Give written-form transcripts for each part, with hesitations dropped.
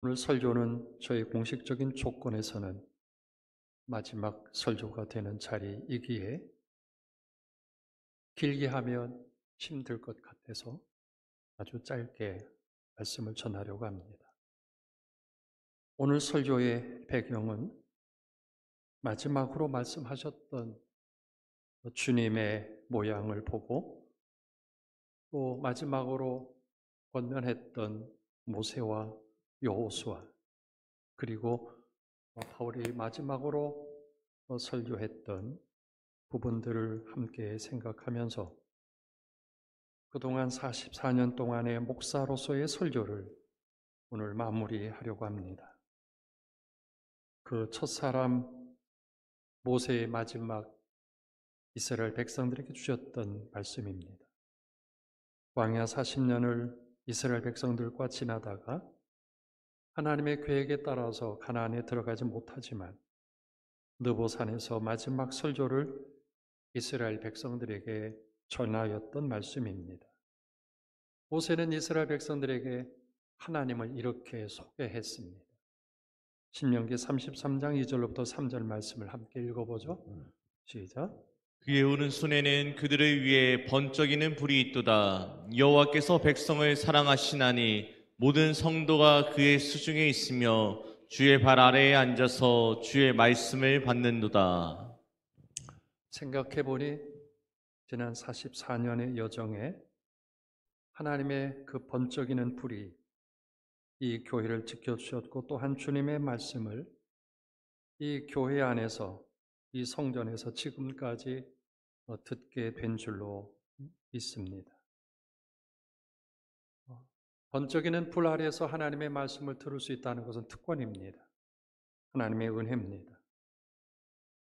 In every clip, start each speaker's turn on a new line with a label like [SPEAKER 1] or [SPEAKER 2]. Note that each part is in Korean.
[SPEAKER 1] 오늘 설교는 저희 공식적인 조건에서는 마지막 설교가 되는 자리이기에 길게 하면 힘들 것 같아서 아주 짧게 말씀을 전하려고 합니다. 오늘 설교의 배경은 마지막으로 말씀하셨던 주님의 모양을 보고 또 마지막으로 권면했던 모세와 여호수아 그리고 바울이 마지막으로 설교했던 부분들을 함께 생각하면서 그동안 44년 동안의 목사로서의 설교를 오늘 마무리하려고 합니다. 그 첫사람 모세의 마지막 이스라엘 백성들에게 주셨던 말씀입니다. 광야 40년을 이스라엘 백성들과 지나다가 하나님의 계획에 따라서 가나안에 들어가지 못하지만 느보산에서 마지막 설교를 이스라엘 백성들에게 전하였던 말씀입니다. 모세는 이스라엘 백성들에게 하나님을 이렇게 소개했습니다. 신명기 33장 2절로부터 3절 말씀을 함께 읽어보죠. 시작.
[SPEAKER 2] 그의 오른손에는 그들을 위해 번쩍이는 불이 있도다. 여호와께서 백성을 사랑하시나니 모든 성도가 그의 수중에 있으며 주의 발 아래에 앉아서 주의 말씀을 받는도다.
[SPEAKER 1] 생각해보니 지난 44년의 여정에 하나님의 그 번쩍이는 불이 이 교회를 지켜주셨고 또한 주님의 말씀을 이 교회 안에서 이 성전에서 지금까지 듣게 된 줄로 믿습니다. 번쩍이는 불 아래에서 하나님의 말씀을 들을 수 있다는 것은 특권입니다. 하나님의 은혜입니다.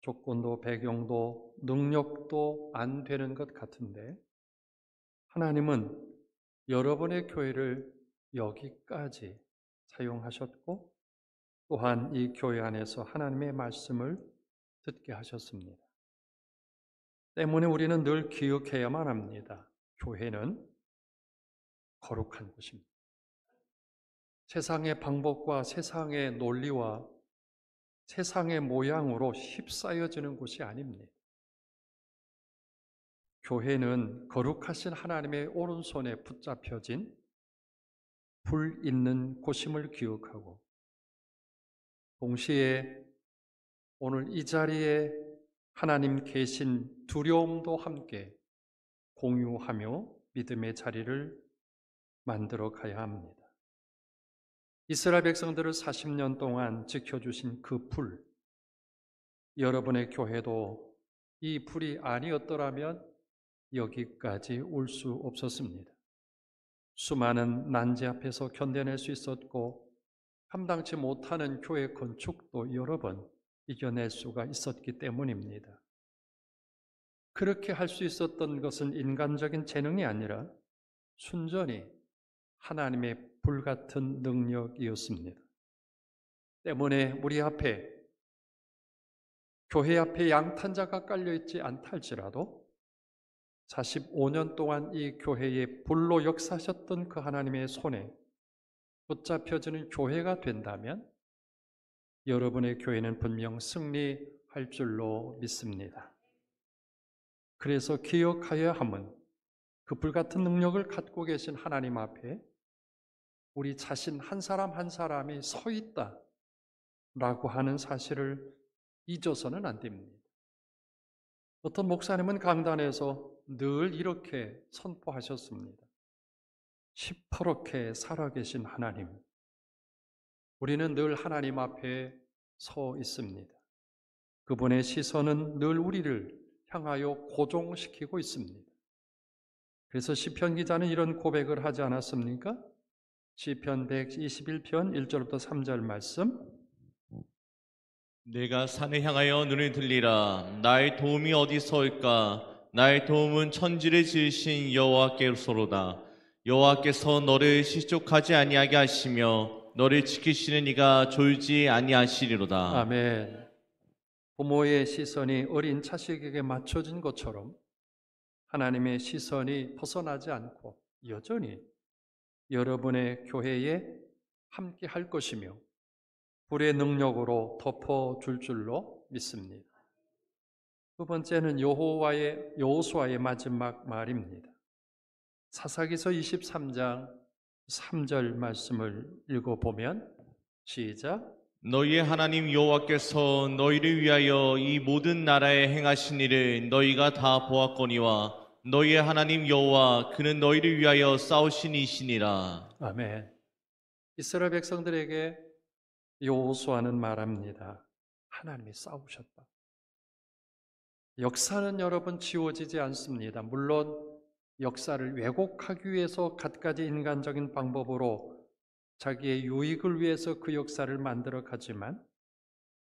[SPEAKER 1] 조건도 배경도 능력도 안 되는 것 같은데 하나님은 여러분의 교회를 여기까지 사용하셨고 또한 이 교회 안에서 하나님의 말씀을 듣게 하셨습니다. 때문에 우리는 늘 기억해야만 합니다. 교회는 거룩한 곳입니다. 세상의 방법과 세상의 논리와 세상의 모양으로 휩싸여지는 곳이 아닙니다. 교회는 거룩하신 하나님의 오른손에 붙잡혀진 불 있는 곳임을 기억하고 동시에 오늘 이 자리에 하나님 계신 두려움도 함께 공유하며 믿음의 자리를 만들어 가야 합니다. 이스라엘 백성들을 40년 동안 지켜주신 그 불, 여러분의 교회도 이 불이 아니었더라면 여기까지 올 수 없었습니다. 수많은 난제 앞에서 견뎌낼 수 있었고 감당치 못하는 교회 건축도 여러 번 이겨낼 수가 있었기 때문입니다. 그렇게 할 수 있었던 것은 인간적인 재능이 아니라 순전히 하나님의 불같은 능력이었습니다. 때문에 우리 앞에 교회 앞에 양탄자가 깔려있지 않다 할지라도 45년 동안 이 교회에 불로 역사하셨던 그 하나님의 손에 붙잡혀지는 교회가 된다면 여러분의 교회는 분명 승리할 줄로 믿습니다. 그래서 기억하여야 함은 그 불같은 능력을 갖고 계신 하나님 앞에 우리 자신 한 사람 한 사람이 서 있다라고 하는 사실을 잊어서는 안 됩니다. 어떤 목사님은 강단에서 늘 이렇게 선포하셨습니다. 시퍼렇게 살아계신 하나님, 우리는 늘 하나님 앞에 서 있습니다. 그분의 시선은 늘 우리를 향하여 고정시키고 있습니다. 그래서 시편 기자는 이런 고백을 하지 않았습니까? 시편 121편 1절부터 3절 말씀.
[SPEAKER 2] 내가 산을 향하여 눈을 들리라. 나의 도움이 어디서일까? 나의 도움은 천지를 지으신 여호와께로소로다. 여호와께서 너를 실족하지 아니하게 하시며 너를 지키시는 이가 졸지 아니하시리로다.
[SPEAKER 1] 아멘. 부모의 시선이 어린 자식에게 맞춰진 것처럼 하나님의 시선이 벗어나지 않고 여전히 여러분의 교회에 함께 할 것이며 불의 능력으로 덮어줄 줄로 믿습니다. 두 번째는 여호수아의 마지막 말입니다. 사사기서 23장 3절 말씀을 읽어보면 시작.
[SPEAKER 2] 너희의 하나님 여호와께서 너희를 위하여 이 모든 나라에 행하신 일을 너희가 다 보았거니와 너희의 하나님 여호와 그는 너희를 위하여 싸우신 이시니라.
[SPEAKER 1] 아멘. 이스라엘 백성들에게 여호수아는 말합니다. 하나님이 싸우셨다. 역사는 여러분 지워지지 않습니다. 물론 역사를 왜곡하기 위해서 갖가지 인간적인 방법으로 자기의 유익을 위해서 그 역사를 만들어 가지만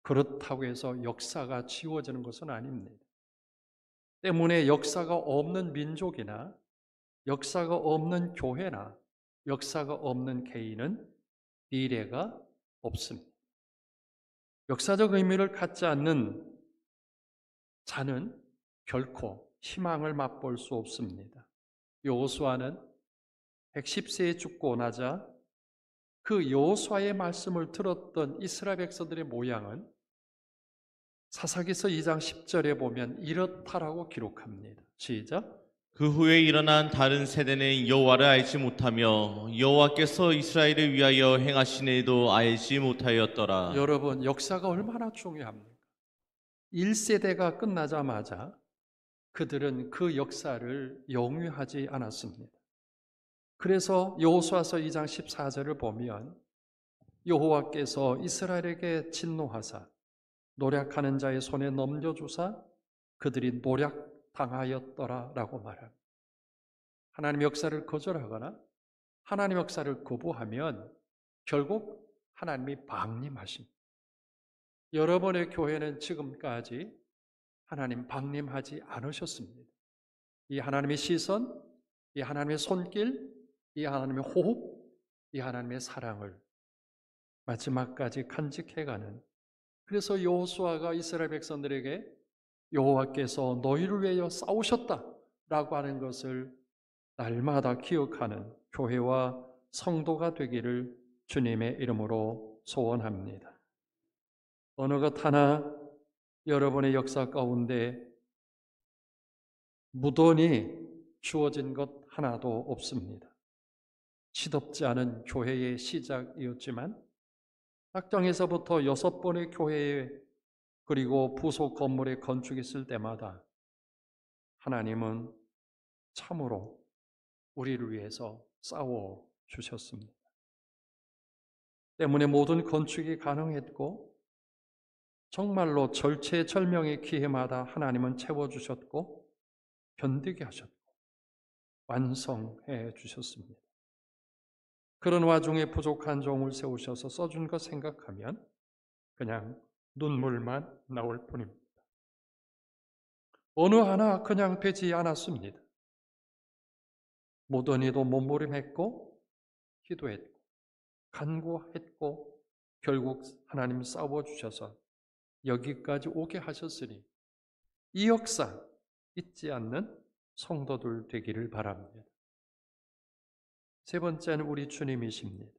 [SPEAKER 1] 그렇다고 해서 역사가 지워지는 것은 아닙니다. 때문에 역사가 없는 민족이나 역사가 없는 교회나 역사가 없는 개인은 미래가 없습니다. 역사적 의미를 갖지 않는 자는 결코 희망을 맛볼 수 없습니다. 여호수아는 110세에 죽고 나자 그 여호수아의 말씀을 들었던 이스라엘 백성들의 모양은 사사기서 2장 10절에 보면 이렇다라고 기록합니다. 시작.
[SPEAKER 2] 그 후에 일어난 다른 세대는 여호와를 알지 못하며 여호와께서 이스라엘을 위하여 행하신 일도 알지 못하였더라.
[SPEAKER 1] 여러분, 역사가 얼마나 중요합니까? 1세대가 끝나자마자 그들은 그 역사를 영위하지 않았습니다. 그래서 여호수아서 2장 14절을 보면 여호와께서 이스라엘에게 진노하사 노략하는 자의 손에 넘겨주사 그들이 노략당하였더라라고 말합니다. 하나님 역사를 거절하거나 하나님 역사를 거부하면 결국 하나님이 방림하십니다. 여러분의 교회는 지금까지 하나님 방림하지 않으셨습니다. 이 하나님의 시선, 이 하나님의 손길, 이 하나님의 호흡, 이 하나님의 사랑을 마지막까지 간직해가는, 그래서 여호수아가 이스라엘 백성들에게 여호와께서 너희를 위하여 싸우셨다라고 하는 것을 날마다 기억하는 교회와 성도가 되기를 주님의 이름으로 소원합니다. 어느 것 하나 여러분의 역사 가운데 무던히 주어진 것 하나도 없습니다. 시덥지 않은 교회의 시작이었지만 작정에서부터 6번의 교회에 그리고 부속 건물의 건축이 있을 때마다 하나님은 참으로 우리를 위해서 싸워 주셨습니다. 때문에 모든 건축이 가능했고 정말로 절체절명의 기회마다 하나님은 채워주셨고 견디게 하셨고 완성해 주셨습니다. 그런 와중에 부족한 종을 세우셔서 써준 것 생각하면 그냥 눈물만 나올 뿐입니다. 어느 하나 그냥 되지 않았습니다. 무던히도 몸부림했고 기도했고 간구했고 결국 하나님 싸워주셔서 여기까지 오게 하셨으니 이 역사 잊지 않는 성도들 되기를 바랍니다. 세 번째는 우리 주님이십니다.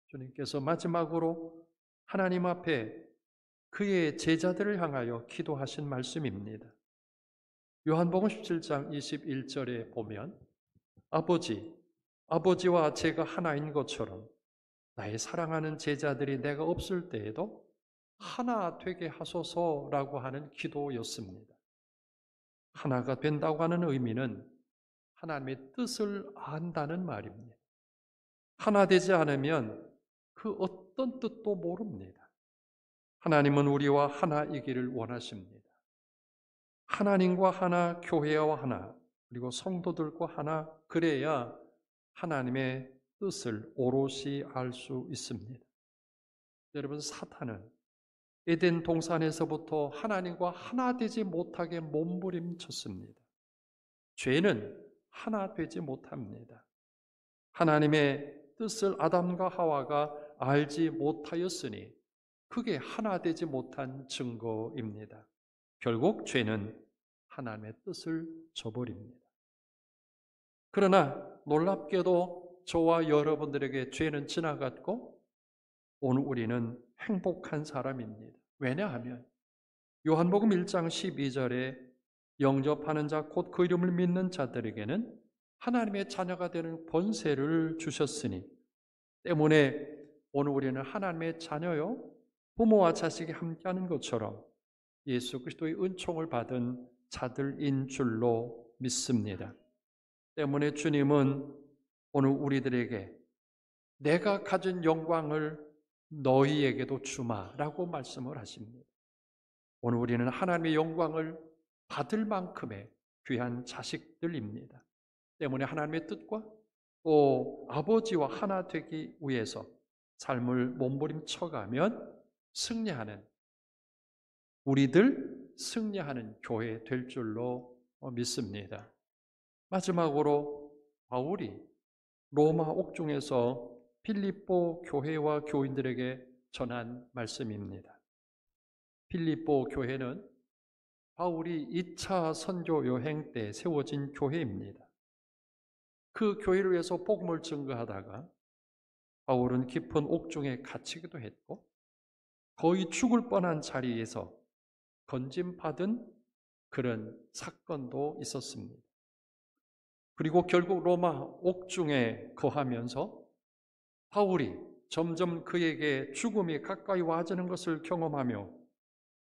[SPEAKER 1] 주님께서 마지막으로 하나님 앞에 그의 제자들을 향하여 기도하신 말씀입니다. 요한복음 17장 21절에 보면 아버지와 제가 하나인 것처럼 나의 사랑하는 제자들이 내가 없을 때에도 하나 되게 하소서라고 하는 기도였습니다. 하나가 된다고 하는 의미는 하나님의 뜻을 안다는 말입니다. 하나 되지 않으면 그 어떤 뜻도 모릅니다. 하나님은 우리와 하나이기를 원하십니다. 하나님과 하나, 교회와 하나, 그리고 성도들과 하나, 그래야 하나님의 뜻을 오롯이 알 수 있습니다. 여러분, 사탄은 에덴 동산에서부터 하나님과 하나 되지 못하게 몸부림쳤습니다. 죄는 하나 되지 못합니다. 하나님의 뜻을 아담과 하와가 알지 못하였으니 그게 하나 되지 못한 증거입니다. 결국 죄는 하나님의 뜻을 저버립니다. 그러나 놀랍게도 저와 여러분들에게 죄는 지나갔고 오늘 우리는 행복한 사람입니다. 왜냐하면 요한복음 1장 12절에 영접하는 자 곧 그 이름을 믿는 자들에게는 하나님의 자녀가 되는 권세를 주셨으니 때문에 오늘 우리는 하나님의 자녀요 부모와 자식이 함께하는 것처럼 예수 그리스도의 은총을 받은 자들인 줄로 믿습니다. 때문에 주님은 오늘 우리들에게 내가 가진 영광을 너희에게도 주마라고 말씀을 하십니다. 오늘 우리는 하나님의 영광을 받을 만큼의 귀한 자식들입니다. 때문에 하나님의 뜻과 또 아버지와 하나 되기 위해서 삶을 몸부림쳐가면 승리하는 우리들 승리하는 교회 될 줄로 믿습니다. 마지막으로 바울이 로마 옥중에서 필립보 교회와 교인들에게 전한 말씀입니다. 필립보 교회는 바울이 2차 선교 여행 때 세워진 교회입니다. 그 교회를 위해서 복음을 증거하다가 바울은 깊은 옥중에 갇히기도 했고 거의 죽을 뻔한 자리에서 건짐받은 그런 사건도 있었습니다. 그리고 결국 로마 옥중에 거하면서 바울이 점점 그에게 죽음이 가까이 와지는 것을 경험하며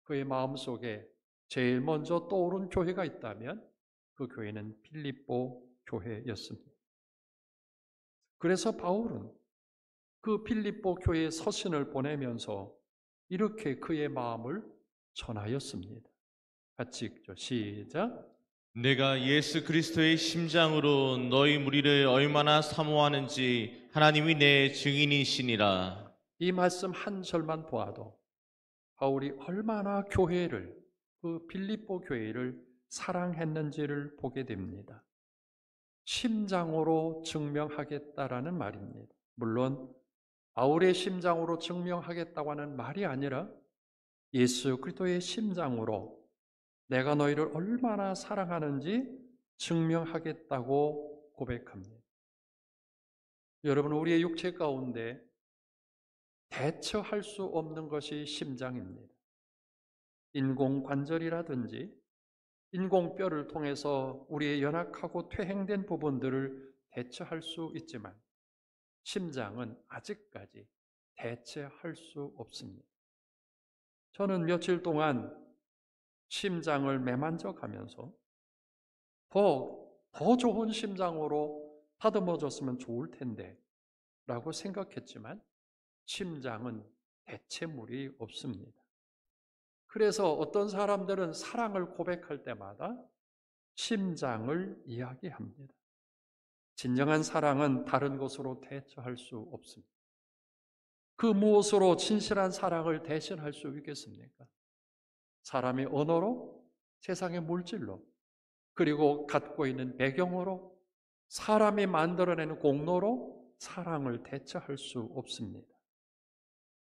[SPEAKER 1] 그의 마음속에 제일 먼저 떠오른 교회가 있다면 그 교회는 필립보 교회였습니다. 그래서 바울은 그 필립보 교회에 서신을 보내면서 이렇게 그의 마음을 전하였습니다. 같이 읽죠. 시작.
[SPEAKER 2] 내가 예수 그리스도의 심장으로 너희 무리를 얼마나 사모하는지 하나님이 내 증인이시니라.
[SPEAKER 1] 이 말씀 한 절만 보아도 바울이 얼마나 교회를 그 필립보 교회를 사랑했는지를 보게 됩니다. 심장으로 증명하겠다라는 말입니다. 물론 바울의 심장으로 증명하겠다고 하는 말이 아니라 예수 그리스도의 심장으로 내가 너희를 얼마나 사랑하는지 증명하겠다고 고백합니다. 여러분, 우리의 육체 가운데 대처할 수 없는 것이 심장입니다. 인공관절이라든지 인공뼈를 통해서 우리의 연약하고 퇴행된 부분들을 대처할 수 있지만 심장은 아직까지 대체할 수 없습니다. 저는 며칠 동안 심장을 매만져 가면서 더 좋은 심장으로 다듬어졌으면 좋을 텐데 라고 생각했지만 심장은 대체물이 없습니다. 그래서 어떤 사람들은 사랑을 고백할 때마다 심장을 이야기합니다. 진정한 사랑은 다른 것으로 대처할 수 없습니다. 그 무엇으로 진실한 사랑을 대신할 수 있겠습니까? 사람의 언어로, 세상의 물질로, 그리고 갖고 있는 배경으로, 사람이 만들어내는 공로로 사랑을 대처할 수 없습니다.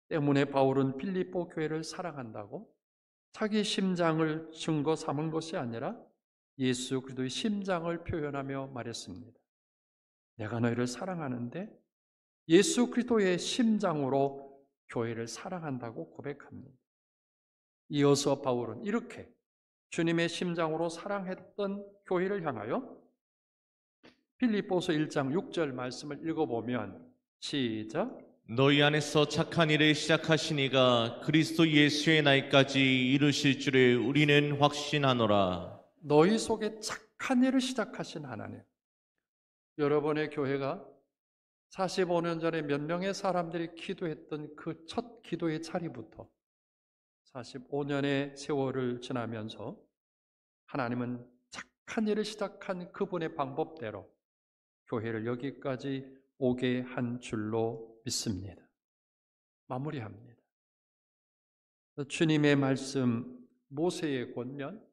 [SPEAKER 1] 때문에 바울은 필립보 교회를 사랑한다고 자기 심장을 증거 삼은 것이 아니라 예수 그리스도의 심장을 표현하며 말했습니다. 내가 너희를 사랑하는데 예수 그리스도의 심장으로 교회를 사랑한다고 고백합니다. 이어서 바울은 이렇게 주님의 심장으로 사랑했던 교회를 향하여 필립보서 1장 6절 말씀을 읽어보면 시작.
[SPEAKER 2] 너희 안에서 착한 일을 시작하신 이가 그리스도 예수의 날까지 이루실 줄을 우리는 확신하노라.
[SPEAKER 1] 너희 속에 착한 일을 시작하신 하나님. 여러분의 교회가 45년 전에 몇 명의 사람들이 기도했던 그 첫 기도의 자리부터 45년의 세월을 지나면서 하나님은 착한 일을 시작한 그분의 방법대로 교회를 여기까지 오게 한 줄로 믿습니다. 마무리합니다. 주님의 말씀, 모세의 권면,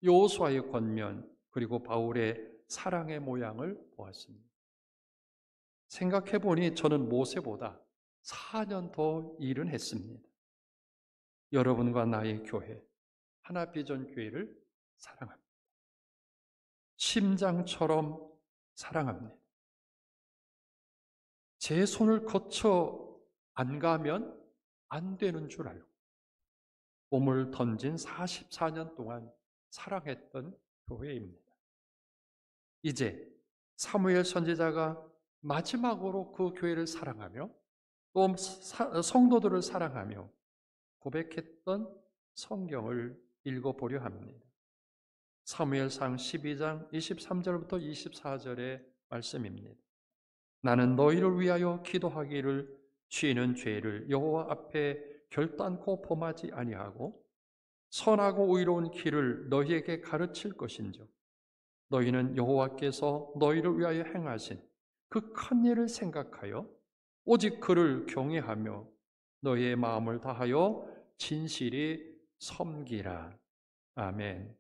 [SPEAKER 1] 여호수아의 권면, 그리고 바울의 사랑의 모양을 보았습니다. 생각해보니 저는 모세보다 4년 더 일은 했습니다. 여러분과 나의 교회, 하나비전 교회를 사랑합니다. 심장처럼 사랑합니다. 제 손을 거쳐 안 가면 안 되는 줄 알고 몸을 던진 44년 동안 사랑했던 교회입니다. 이제 사무엘 선지자가 마지막으로 그 교회를 사랑하며 또 성도들을 사랑하며 고백했던 성경을 읽어보려 합니다. 사무엘상 12장 23절부터 24절의 말씀입니다. 나는 너희를 위하여 기도하기를 지는 죄를 여호와 앞에 결단코 범하지 아니하고 선하고 의로운 길을 너희에게 가르칠 것인즉 너희는 여호와께서 너희를 위하여 행하신 그 큰 일을 생각하여 오직 그를 경외하며 너희의 마음을 다하여 진실이 섬기라. 아멘.